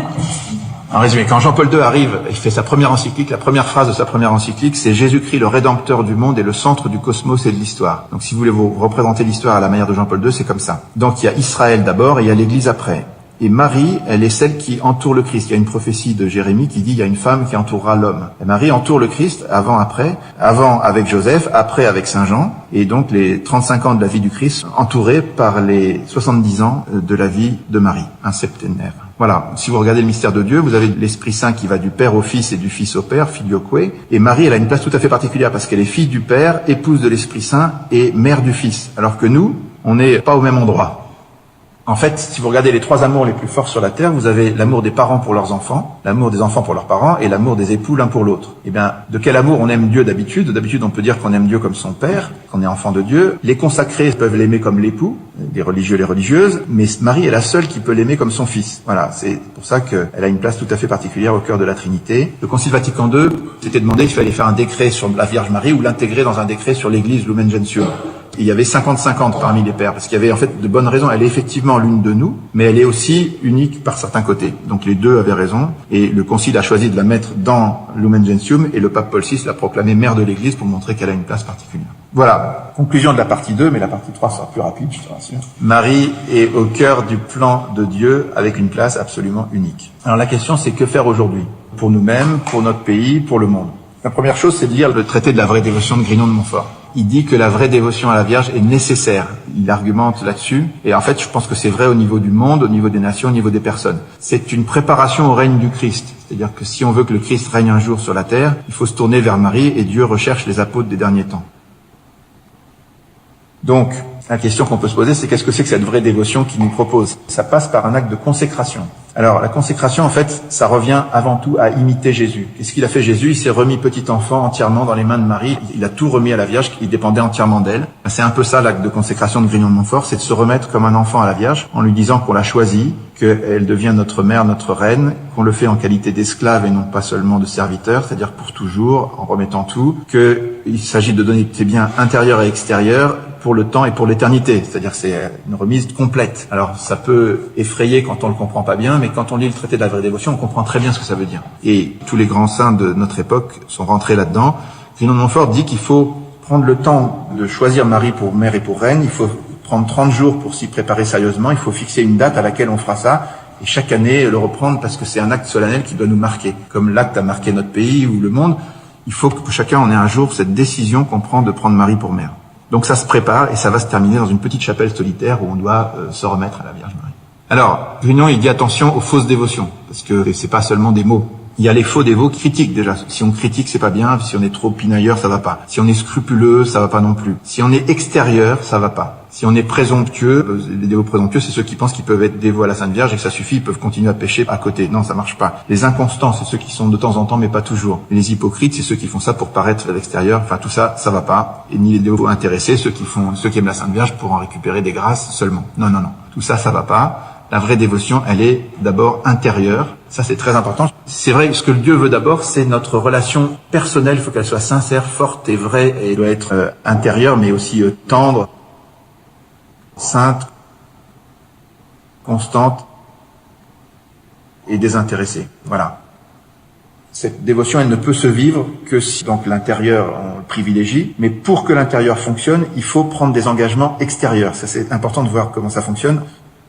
En résumé, quand Jean-Paul II arrive, il fait sa première encyclique, la première phrase de sa première encyclique, c'est « Jésus-Christ, le Rédempteur du monde, est le centre du cosmos et de l'histoire ». Donc si vous voulez vous représenter l'histoire à la manière de Jean-Paul II, c'est comme ça. Donc il y a Israël d'abord et il y a l'Église après. Et Marie, elle est celle qui entoure le Christ. Il y a une prophétie de Jérémie qui dit il y a une femme qui entourera l'homme. Et Marie entoure le Christ avant, après, avant avec Joseph, après avec Saint Jean, et donc les 35 ans de la vie du Christ entourés par les 70 ans de la vie de Marie, un septénaire. Voilà, si vous regardez le mystère de Dieu, vous avez l'Esprit Saint qui va du Père au Fils et du Fils au Père, filioque, et Marie, elle a une place tout à fait particulière parce qu'elle est fille du Père, épouse de l'Esprit Saint et mère du Fils, alors que nous, on n'est pas au même endroit. En fait, si vous regardez les trois amours les plus forts sur la terre, vous avez l'amour des parents pour leurs enfants, l'amour des enfants pour leurs parents et l'amour des époux l'un pour l'autre. Eh bien, de quel amour on aime Dieu d'habitude? D'habitude, on peut dire qu'on aime Dieu comme son père, qu'on est enfant de Dieu. Les consacrés peuvent l'aimer comme l'époux, les religieux, les religieuses, mais Marie est la seule qui peut l'aimer comme son fils. Voilà, c'est pour ça qu'elle a une place tout à fait particulière au cœur de la Trinité. Le Concile Vatican II s'était demandé s'il fallait faire un décret sur la Vierge Marie ou l'intégrer dans un décret sur l'Église Lumen Gentium. Et il y avait 50-50 parmi les pères, parce qu'il y avait en fait de bonnes raisons. Elle est effectivement l'une de nous, mais elle est aussi unique par certains côtés. Donc les deux avaient raison, et le Concile a choisi de la mettre dans Lumen Gentium, et le pape Paul VI l'a proclamée mère de l'Église pour montrer qu'elle a une place particulière. Voilà, conclusion de la partie 2, mais la partie 3 sera plus rapide, je te rassure. Marie est au cœur du plan de Dieu, avec une place absolument unique. Alors la question, c'est que faire aujourd'hui? Pour nous-mêmes, pour notre pays, pour le monde. La première chose, c'est de lire le traité de la vraie dévotion de Grignon de Montfort. Il dit que la vraie dévotion à la Vierge est nécessaire. Il argumente là-dessus. Et en fait, je pense que c'est vrai au niveau du monde, au niveau des nations, au niveau des personnes. C'est une préparation au règne du Christ. C'est-à-dire que si on veut que le Christ règne un jour sur la terre, il faut se tourner vers Marie et Dieu recherche les apôtres des derniers temps. Donc, la question qu'on peut se poser, c'est qu'est-ce que c'est que cette vraie dévotion qu'il nous propose? Ça passe par un acte de consécration. Alors, la consécration, en fait, ça revient avant tout à imiter Jésus. Qu'est-ce qu'il a fait Jésus? Il s'est remis petit enfant entièrement dans les mains de Marie. Il a tout remis à la Vierge, il dépendait entièrement d'elle. C'est un peu ça l'acte de consécration de Grignon de Montfort, c'est de se remettre comme un enfant à la Vierge, en lui disant qu'on l'a choisie, qu'elle devient notre mère, notre reine, qu'on le fait en qualité d'esclave et non pas seulement de serviteur, c'est-à-dire pour toujours, en remettant tout, qu'il s'agit de donner ses biens intérieurs et extérieurs pour le temps et pour l'éternité, c'est-à-dire c'est une remise complète. Alors ça peut effrayer quand on le comprend pas bien, mais quand on lit le traité de la vraie dévotion, on comprend très bien ce que ça veut dire. Et tous les grands saints de notre époque sont rentrés là-dedans. Grignon de Montfort dit qu'il faut prendre le temps de choisir Marie pour mère et pour reine, il faut prendre 30 jours pour s'y préparer sérieusement, il faut fixer une date à laquelle on fera ça, et chaque année le reprendre parce que c'est un acte solennel qui doit nous marquer. Comme l'acte a marqué notre pays ou le monde, il faut que chacun en ait un jour cette décision qu'on prend de prendre Marie pour mère. Donc ça se prépare et ça va se terminer dans une petite chapelle solitaire où on doit se remettre à la Vierge Marie. Alors, Grignon, il dit attention aux fausses dévotions, parce que c'est pas seulement des mots. Il y a les faux dévots critiques déjà. Si on critique, c'est pas bien. Si on est trop pinailleur, ça va pas. Si on est scrupuleux, ça va pas non plus. Si on est extérieur, ça va pas. Si on est présomptueux, les dévots présomptueux, c'est ceux qui pensent qu'ils peuvent être dévots à la Sainte Vierge et que ça suffit, ils peuvent continuer à pécher à côté. Non, ça marche pas. Les inconstants, c'est ceux qui sont de temps en temps, mais pas toujours. Et les hypocrites, c'est ceux qui font ça pour paraître à l'extérieur. Enfin, tout ça, ça va pas. Et ni les dévots intéressés, ceux qui aiment la Sainte Vierge pour en récupérer des grâces seulement. Non. Tout ça, ça va pas. La vraie dévotion, elle est d'abord intérieure. Ça, c'est très important. C'est vrai que ce que Dieu veut d'abord, c'est notre relation personnelle. Il faut qu'elle soit sincère, forte et vraie. Et elle doit être intérieure, mais aussi tendre, sainte, constante et désintéressée. Voilà. Cette dévotion, elle ne peut se vivre que si donc l'intérieur, on le privilégie. Mais pour que l'intérieur fonctionne, il faut prendre des engagements extérieurs. Ça, c'est important de voir comment ça fonctionne.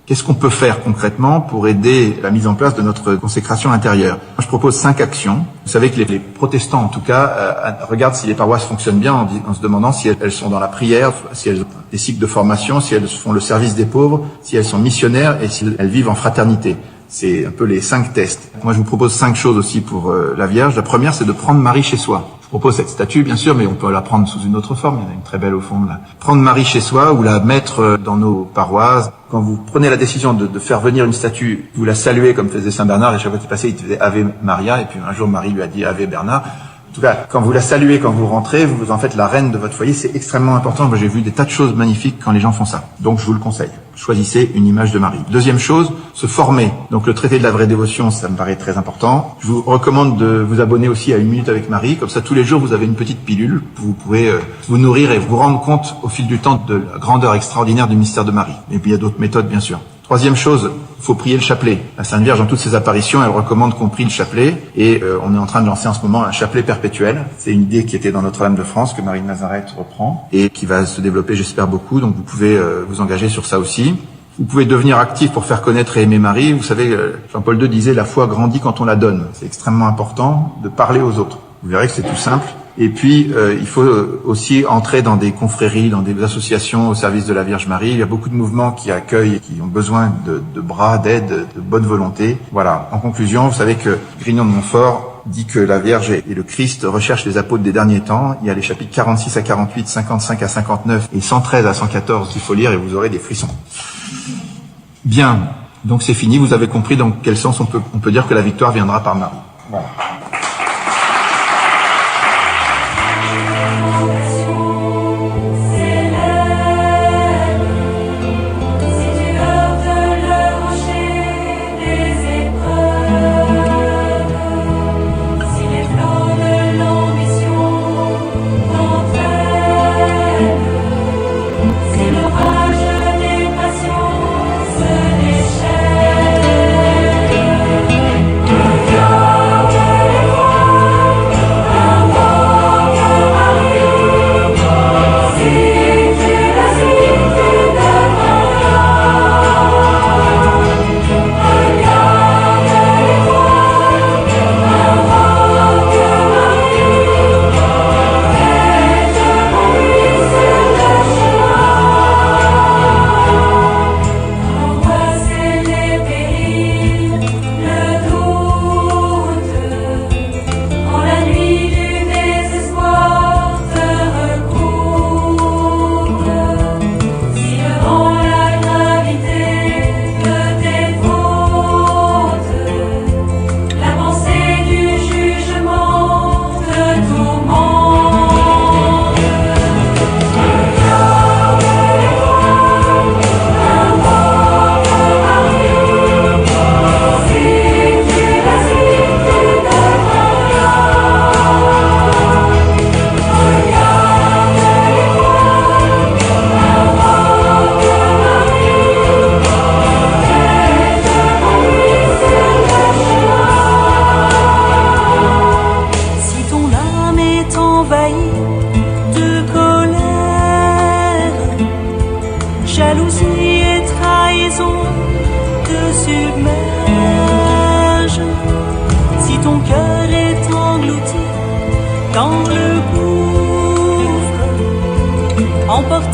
Qu'est-ce qu'on peut faire concrètement pour aider la mise en place de notre consécration intérieure? Moi, je propose 5 actions. Vous savez que les protestants, en tout cas, regardent si les paroisses fonctionnent bien en se demandant si elles sont dans la prière, si elles ont des cycles de formation, si elles font le service des pauvres, si elles sont missionnaires et si elles vivent en fraternité. C'est un peu les 5 tests. Moi, je vous propose 5 choses aussi pour la Vierge. La première, c'est de prendre Marie chez soi. Je propose cette statue, bien sûr, mais on peut la prendre sous une autre forme. Il y en a une très belle au fond, là. Prendre Marie chez soi ou la mettre dans nos paroisses. Quand vous prenez la décision de faire venir une statue, vous la saluez comme faisait Saint Bernard, et chaque fois qu'il passait, il faisait Ave Maria, et puis un jour Marie lui a dit Ave Bernard. En tout cas, quand vous la saluez, quand vous rentrez, vous en faites la reine de votre foyer, c'est extrêmement important. Moi, j'ai vu des tas de choses magnifiques quand les gens font ça. Donc, je vous le conseille. Choisissez une image de Marie. Deuxième chose, se former. Donc, le traité de la vraie dévotion, ça me paraît très important. Je vous recommande de vous abonner aussi à 1 minute avec Marie. Comme ça, tous les jours, vous avez une petite pilule. Vous pourrez vous nourrir et vous rendre compte au fil du temps de la grandeur extraordinaire du mystère de Marie. Et puis, il y a d'autres méthodes, bien sûr. Troisième chose, il faut prier le chapelet. La Sainte Vierge, dans toutes ses apparitions, elle recommande qu'on prie le chapelet. Et on est en train de lancer en ce moment un chapelet perpétuel. C'est une idée qui était dans Notre-Dame de France, que Marie de Nazareth reprend, et qui va se développer, j'espère, beaucoup. Donc vous pouvez vous engager sur ça aussi. Vous pouvez devenir actif pour faire connaître et aimer Marie. Vous savez, Jean-Paul II disait, la foi grandit quand on la donne. C'est extrêmement important de parler aux autres. Vous verrez que c'est tout simple. Et puis, il faut aussi entrer dans des confréries, dans des associations au service de la Vierge Marie. Il y a beaucoup de mouvements qui accueillent et qui ont besoin de bras, d'aide, de bonne volonté. Voilà. En conclusion, vous savez que Grignon de Montfort dit que la Vierge et le Christ recherchent les apôtres des derniers temps. Il y a les chapitres 46 à 48, 55 à 59 et 113 à 114 qu'il faut lire et vous aurez des frissons. Bien. Donc c'est fini. Vous avez compris dans quel sens on peut dire que la victoire viendra par Marie. Voilà. Jalousie et trahison te submerge, si ton cœur est englouti dans le gouffre, emporté